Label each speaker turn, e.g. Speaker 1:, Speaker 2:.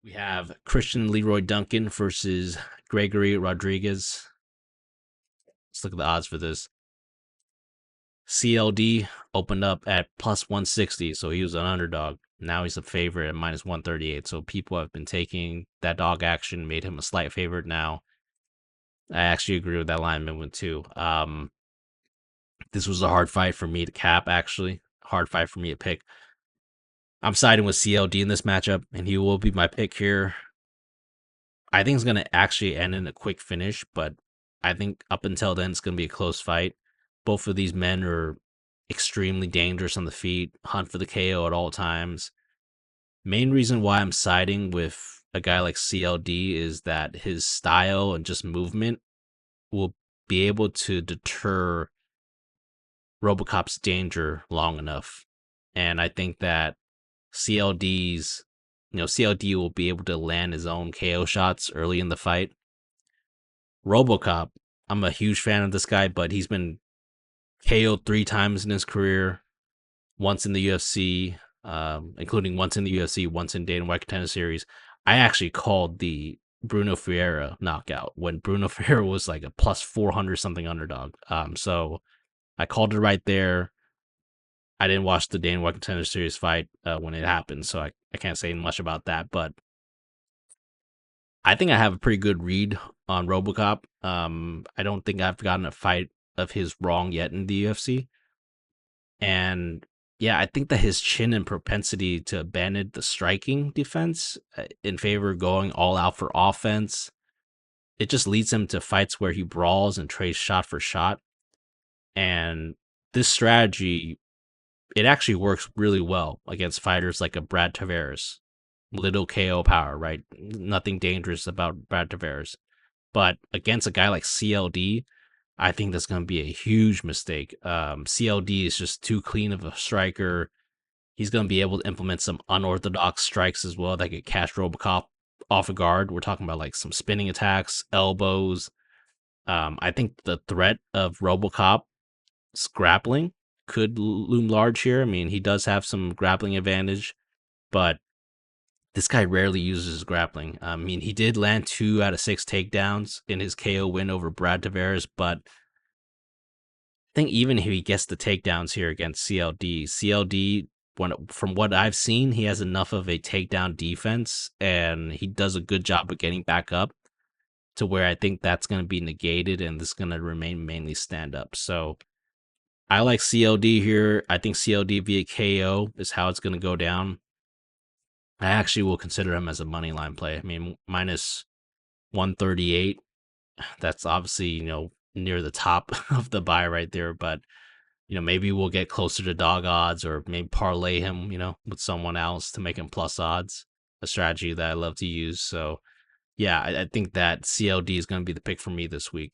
Speaker 1: We have Christian Leroy Duncan versus Gregory Rodrigues. Let's look at the odds for this. CLD opened up at plus 160, so he was an underdog. Now he's a favorite at minus 138. So people have been taking that dog action, made him a slight favorite now. I actually agree with that line movement too. This was a hard fight for me to cap, actually. Hard fight for me to pick. I'm siding with CLD in this matchup, and he will be my pick here. I think it's going to actually end in a quick finish, but I think up until then, it's going to be a close fight. Both of these men are extremely dangerous on the feet, hunt for the KO at all times. Main reason why I'm siding with a guy like CLD is that his style and just movement will be able to deter Robocop's danger long enough. And I think that CLD's CLD will be able to land his own KO shots early in the fight. Robocop, I'm a huge fan of this guy, but he's been KO'd 3 times in his career, once in the UFC, including once in the UFC, once in Dana White Contender Series. I actually called the Bruno Ferreira knockout when Bruno Ferreira was like a plus 400 something underdog. So I called it right there. I didn't watch the Dana White Contender Series fight when it happened, so I can't say much about that. But I think I have a pretty good read on RoboCop. I don't think I've gotten a fight of his wrong yet in the UFC. And yeah, I think that his chin and propensity to abandon the striking defense in favor of going all out for offense, it just leads him to fights where he brawls and trades shot for shot. And this strategy, it actually works really well against fighters like a Brad Tavares. Little KO power, right? Nothing dangerous about Brad Tavares. But against a guy like CLD, I think that's going to be a huge mistake. CLD is just too clean of a striker. He's going to be able to implement some unorthodox strikes as well that could catch Robocop off a guard. We're talking about like some spinning attacks, elbows. I think the threat of Robocop's grappling could loom large here. I mean, he does have some grappling advantage, but this guy rarely uses grappling. I mean, he did land 2 out of 6 takedowns in his KO win over Brad Tavares, but I think even if he gets the takedowns here against CLD, from what I've seen, he has enough of a takedown defense, and he does a good job of getting back up to where I think that's going to be negated, and this is going to remain mainly stand up. So I like CLD here. I think CLD via KO is how it's going to go down. I actually will consider him as a money line play. I mean, minus 138. That's obviously, near the top of the buy right there. But, maybe we'll get closer to dog odds or maybe parlay him, with someone else to make him plus odds. A strategy that I love to use. So, yeah, I think that CLD is going to be the pick for me this week.